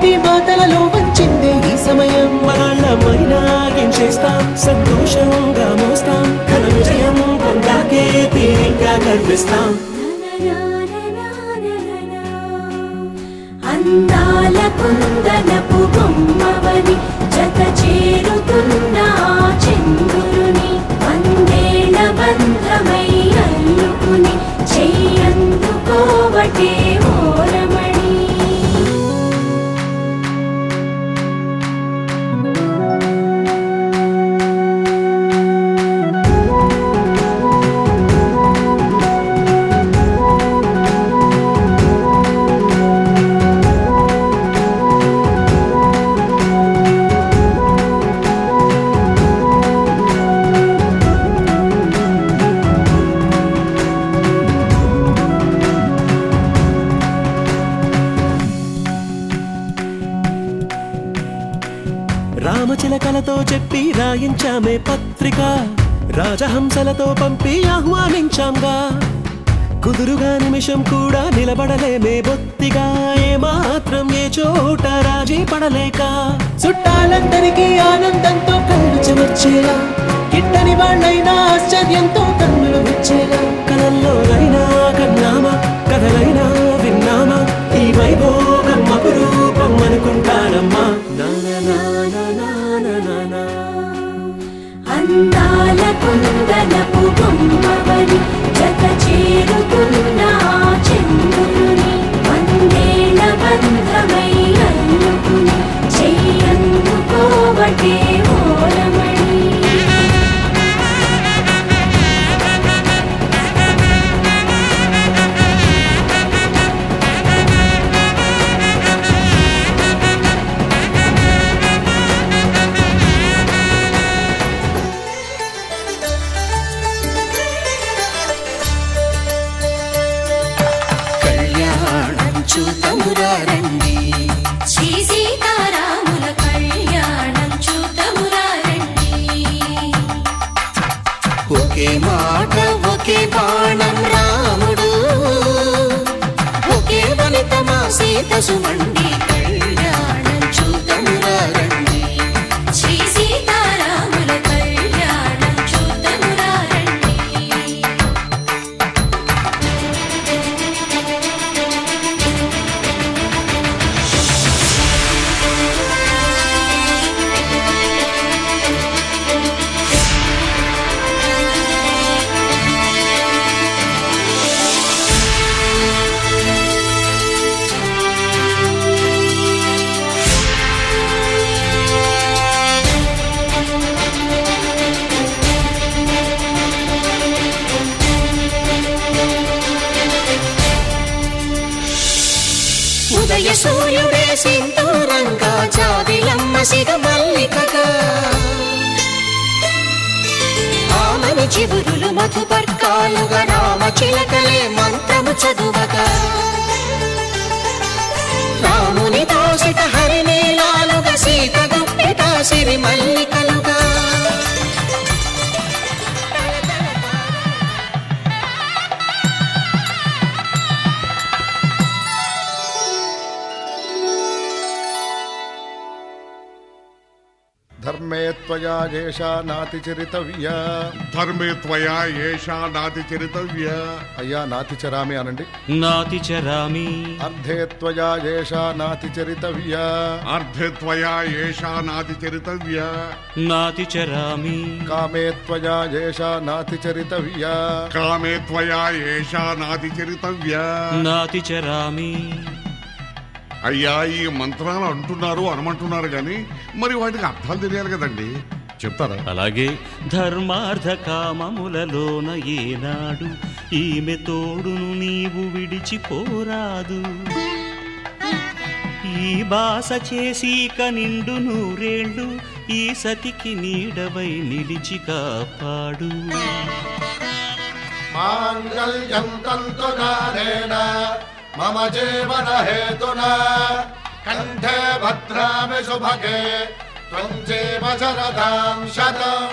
ఎత్తి మాటలలో వంచిందే ఈ సమయం. మనాళ్ళమైనా ఏం చేస్తాం, సంతోషంగా మోస్తాం, ఘన విజయం పొందాకే తీరిగ్గా కనిపిస్తాం. అందాల కుందనపు బొమ్మవని జత చేరుతున్న చంద్రుని వందేళ్ల బంధమై అల్లుకుని చెయ్యందుకోవటే ఓరమణి. రామచిలకలతో చెప్పి రాయించామే పత్రిక, రాజహంసలతో పంపి ఆహ్వానించాంగా. కుదురుగా నిమిషం కూడా నిలబడలేమే బొత్తిగా, ఏమాత్రం ఏ చోట రాజీ పడలేక. చుట్టాలందరికీ ఆనందంతో కళ్ళు చెమర్చేలా, గిట్టని వాళ్ళైనా ఆశ్చర్యంతో కన్నులు విచ్చేలా. కలల్లోనైనా కన్నామా, కథలైనా విన్నామా, ఈ వైభోగం అపురూపం అనుకుంటానమ్మా. అందాల కుందనపు బొమ్మవని జత చేరుతున్న చంద్రుని వందేళ్ల బంధమై అల్లుకుని చెయ్యందుకోవటే ఓరమణి. చూతమురారండి శ్రీ సీతారాముల కళ్యాణం చూతమురారండి. ఒకే మాట ఒకే బాణం రాముడు, ఒకే వనిత మా సీత సుమండి కళ్యాణం చూతమురారండి. శ్రీ సీతారాముల కళ్యాణం చూతమురారండి. ఉదయ సూర్యుడే సింధూరంగా, జాబిలమ్మ సిగ మల్లికగా, ఆమని చివురులు మధుపర్కాలుగా, రామ చిలకలే మంత్రము చదువగా, రాముని దోసిట హరినీలాలుగా, సీత గుప్పిట సిరి మల్లికలుగా. ధర్మే త్వయా ఏషా నాతిచరితవ్యా, ధర్మే త్వయా ఏషా నాతిచరితవ్యా. అయ్యా నాతిచరామి అనండి. నాతిచరామి. అర్ధే త్వయా ఏషా నాతిచరితవ్యా, అర్ధే త్వయా ఏషా నాతిచరితవ్యా. నాతిచరామి. కామే త్వయా ఏషా నాతిచరితవ్యా, కామే త్వయా ఏషా నాతిచరితవ్యా. నాతిచరామి. అయ్యా, ఈ మంత్రాలు అంటున్నారు అనమంటున్నారు గాని మరి వాటికి అర్థాలు తెలియాలి కదండి, చెప్తారా? అలాగే. ధర్మార్థ కామములలోన ఏనాడు ఈమె తోడును నీవు విడిచిపోరాదు, ఈ బాస చేసి కనిండు నూరేళ్ళు ఈ సతికి నీడవై నిలిచి కాపాడు. మాంగళ్యం తంతునానేన మమ జీవన హేతునా కంఠే భద్రామి శుభగే త్వం జీవ శరదాం శతం.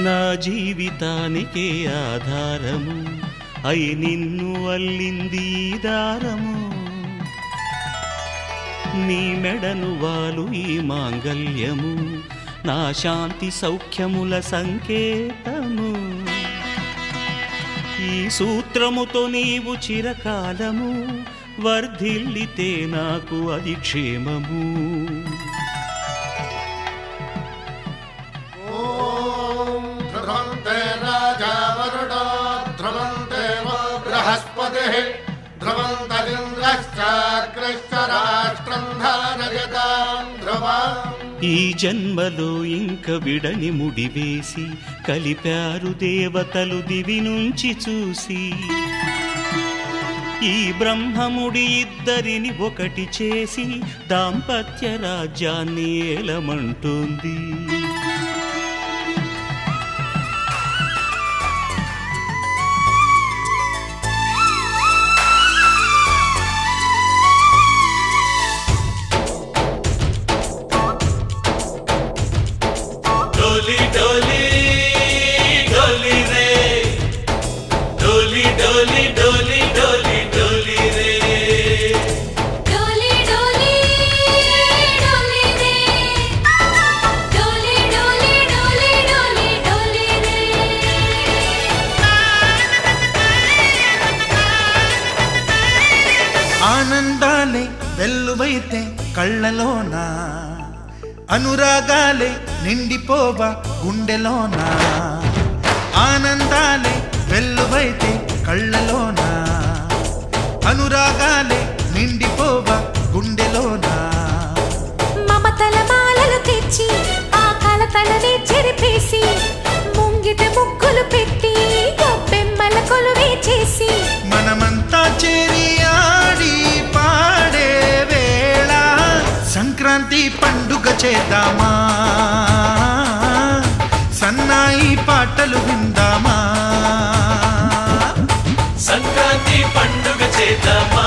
నా జీవితానికే ఆధారము అయి నిన్ను అల్లింది ఈ దారము నీ మెడను వాలు ఈ మాంగల్యము నా శాంతి సౌఖ్యముల సంకేతము ఈ సూత్రముతో నీవు చిరకాలము వర్ధిల్లితే నాకు అది క్షేమము ధ్రువంతే రాజా వరుడో ధ్రువంతే బృహస్పతి ధ్రువంతరింద్రశ్చాగ్రశ్చ రాష్ట్రం ధారయతాం ధ్రువం ఈ జన్మలో ఇంక విడని ముడివేసి కలిపారు దేవతలు దివి నుంచి చూసి ఈ బ్రహ్మముడి ఇద్దరిని ఒకటి చేసి దాంపత్య రాజ్యాన్ని ఏలమంటుంది डोली डोली डोली रे डोली डोली डोली डोली डोली रे डोली डोली डोली रे डोली डोली डोली डोली डोली रे ఆనందాలే వెల్లువైతే కళ్ళలోనా అనురాగాలే నిండిపోవా గుండెలోనా ఆనందాలే వెల్లువైతే కళ్ళలోనా అనురాగాలే నిండిపోవా గుండెలోనా మమతల మాలలు తెచ్చి ఆ కలతలనే చెరిపేసి ముంగిట ముగ్గులు పెట్టి గొప్పెమ్మల కొలువే చేసి మనమంతా చేరి ఆడి పాడే వేళ సంక్రాంతి పండుగ చేద్దామా సన్నాయి పాటలు విందామా సంక్రాంతి పండుగ చేద్దామా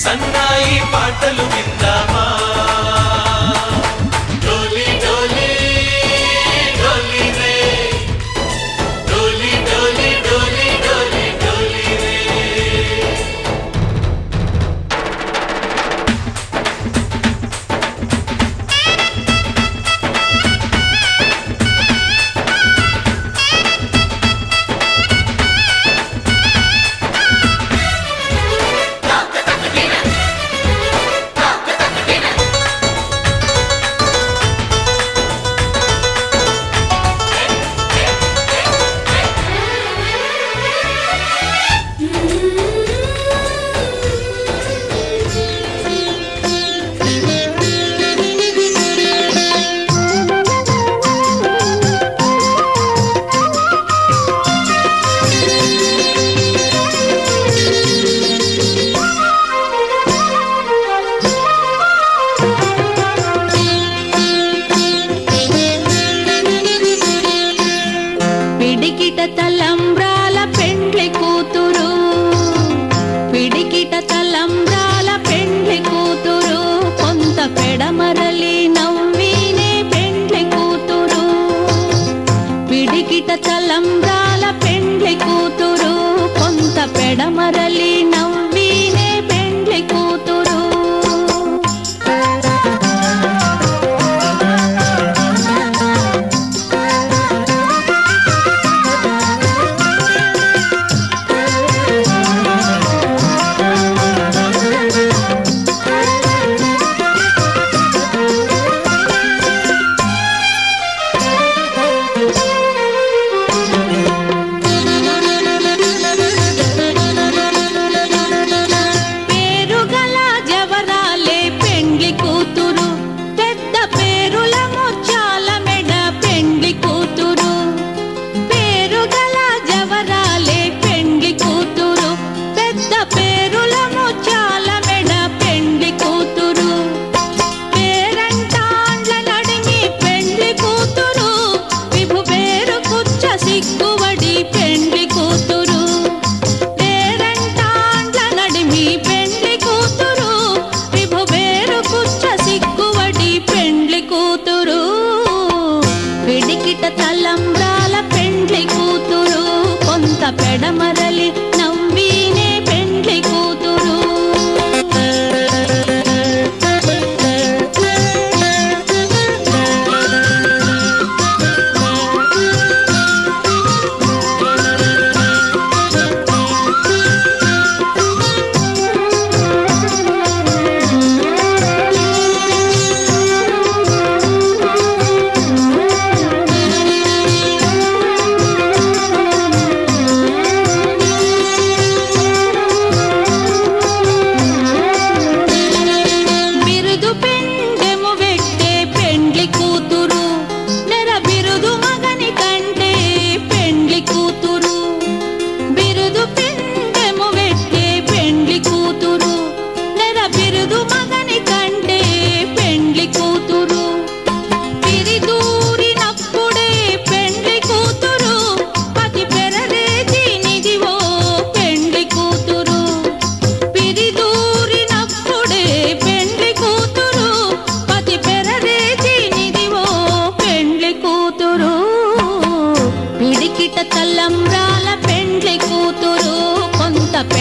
సన్నాయి పాటలు విందామా డోలి డోలి డోలి రే డోలి డోలి డోలి డోలి డోలి రే పిడికిట తలంబ్రాల పెండ్లి కూతురు పిడికిట తలంబ్రాల పెండ్లి కూతురు కొంత పెడమరలి నవ్వినే పెండ్లి కూతురు పిడికిట తలంబ్రాల పెండ్లి కూతురు కొంత పెడమరలి నవ్వినే పెండ్లి కూతురు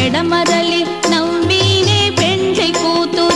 పెడమరలి నవ్వీనే పెండ్లి కూతురు.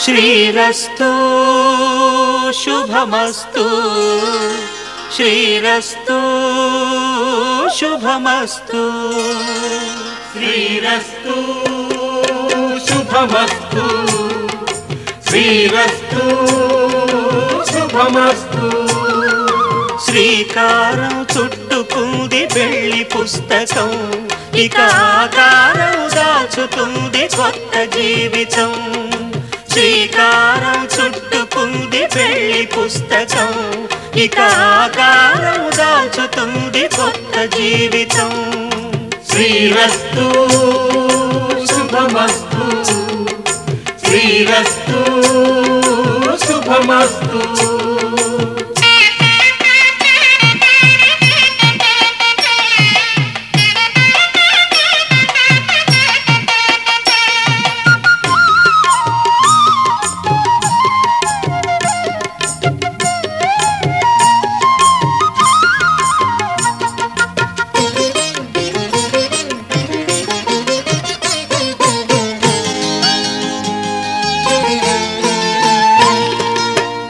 శ్రీరస్తు శుభమస్తు శ్రీరస్తు శుభమస్తు శ్రీరస్తు శుభమస్తు శ్రీరస్తు శుభమస్తు. శ్రీకారం చుట్టుకుంది వెళ్లి పుస్తకం, ఇక ఆకారం దాచుతుంది కొత్త జీవితం. శ్రీకారం చుట్టుకుంది పెళ్లి పుస్తకం, ఇక ఆకారం దాచుతుంది కొత్త జీవితం. శ్రీరస్తు శుభమస్తు శ్రీరస్తు శుభమస్తు.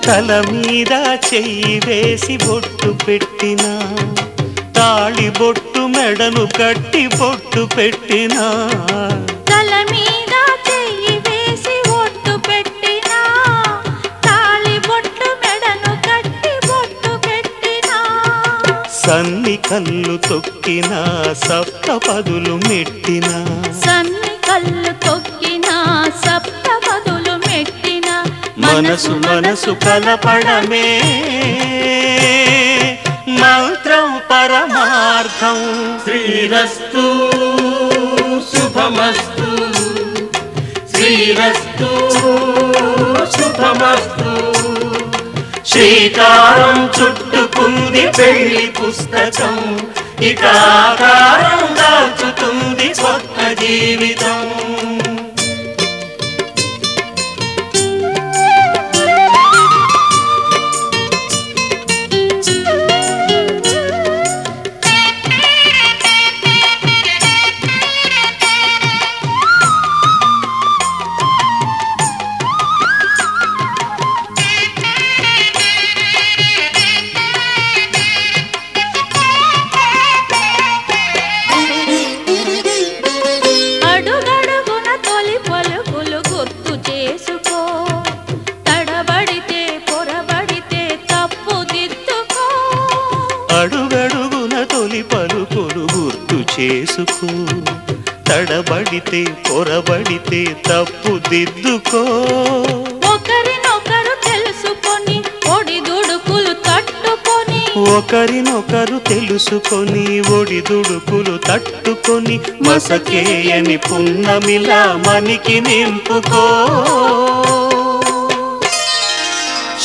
తల మీద చెయ్యి వేసి బొట్టు పెట్టినా, తాళి బొట్టు మెడను కట్టి బొట్టు పెట్టినా. తల మీద చెయ్యి వేసి బొట్టు పెట్టినా, తాళి బొట్టు మెడను కట్టి బొట్టు పెట్టినా. సన్ని కళ్ళు తొక్కినా సప్తపదులు మెట్టినా, సన్ని కళ్ళు తొక్కినా సప్తపదులు మెట్టినా. మనసు మనసు కలపడమే మంత్రం పరమార్థం. శ్రీరస్తు శుభమస్తు శ్రీరస్తు శుభమస్తు. శ్రీకారం చుట్టుకుంది పెళ్లి పుస్తకం, ఇక ఆకారం దాచుతుంది కొత్త జీవితం. అడుగడుగున తొలి పలుకులు గుర్తు చేసుకో, తడబడితే పొరబడితే తప్పు దిద్దుకో. ఒకరినొకరు తెలుసుకొని ఒడిదుడుకులు తట్టుకొని, ఒకరినొకరు తెలుసుకొని ఒడిదుడుకులు తట్టుకొని, మసకేయని పున్నమిలా మనికి నింపుకో.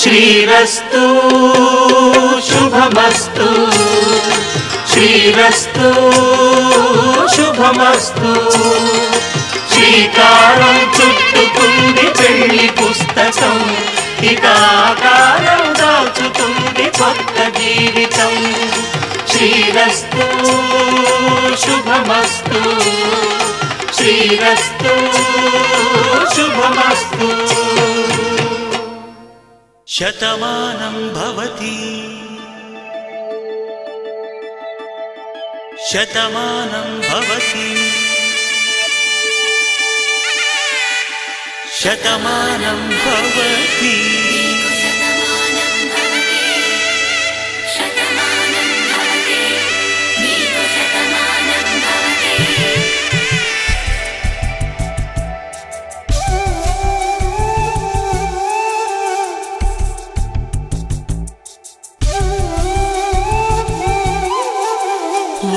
శ్రీరస్తు శుభమస్తు శ్రీరస్తు శుభమస్తు శ్రీకారం చుట్టుకుంది పెళ్లి పుస్తకం, ఇక ఆకారం దాచుతుంది కొత్త జీవితం. శ్రీరస్తు శుభమస్తు, శ్రీరస్తు శుభమస్తు. శతమానం భవతి శతమానం భవతి శతమానం భవతి.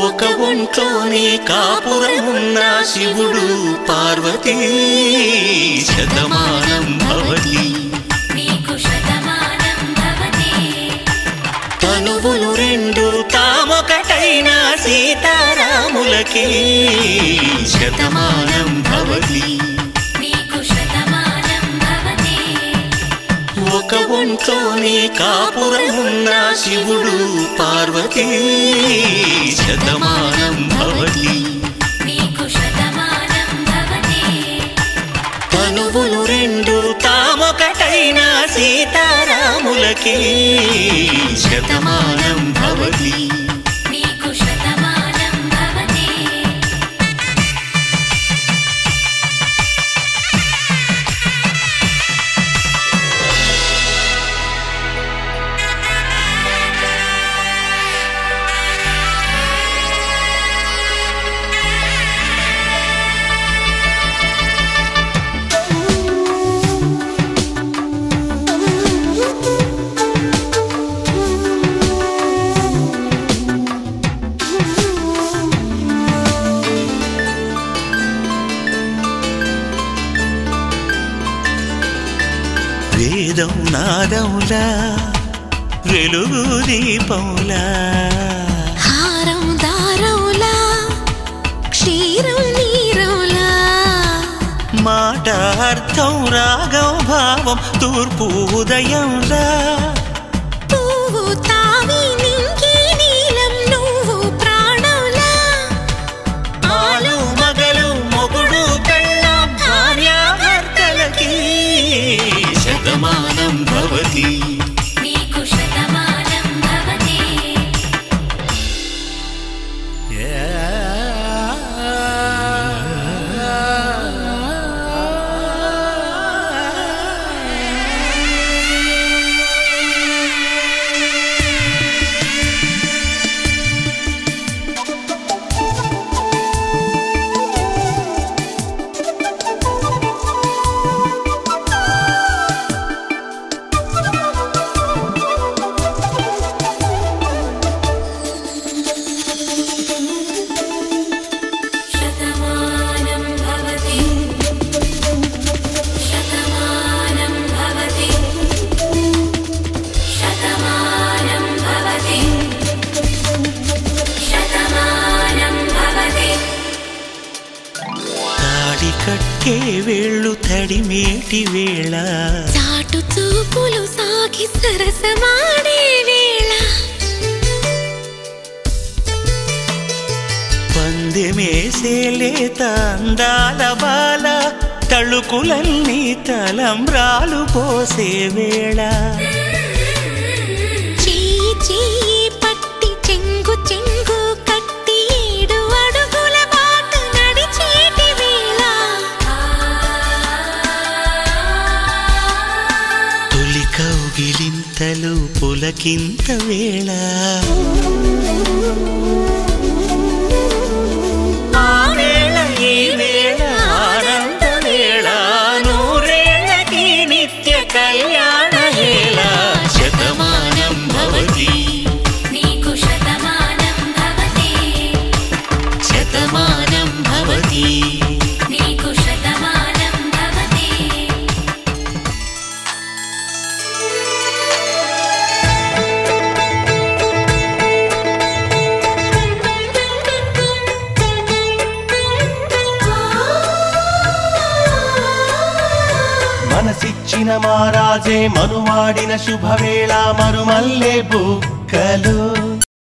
ఒక ఒంట్లోనే కాపురం ఉన్న శివుడు పార్వతీ, శతమానం భవతి. తనువులు రెండు తామొకటైన సీతారాములకి, శతమానం భవతి. ఒక ఒంట్లోనే కాపురం ఉన్న శివుడు పార్వతీ, శతమానం భవతి. తనువులు రెండు తామొకటైన సీతారాములకి, శతమానం భవతి. వేదం నాదములా వెలుగు దీపములా, హారం దారములా క్షీరం నీరములా, మాట అర్థం రాగం భావం తూర్పు ఉదయంలా, పువ్వు తావి నింగి నీలం నువ్వు ప్రాణంలా, ఆలు మగలు మొగుడు కళ్ళ భార్యాభర్తలకి, శతమానం భవతి. కట్టే వేళ్ళు తడిమేటి వేళ, చాటు చూపులు సాగి సరసమాడే వేళ, పందెమేసేలేత అందాల బాల, తళుకులన్నీ తలంబ్రాలు పోసే వేళ, చెయ్యి చెయ్యి పట్టి చెంగు చెంగు కట్టి 7 అడుగుల బాట నడిచేటి వేళ, తొలి కౌగిలింతలు పులకింత వేళ, ఆ వేళ ఈ వేళ ఆనంద వేళ, నూరేళ్ళకి నిత్య కళ్యాణ వేళ, శతమానం భవతి. శతమానం భవతి. మనసిచ్చిన మారాజే మనువాడిన శుభవేళ మరుమల్లె బుక్కలు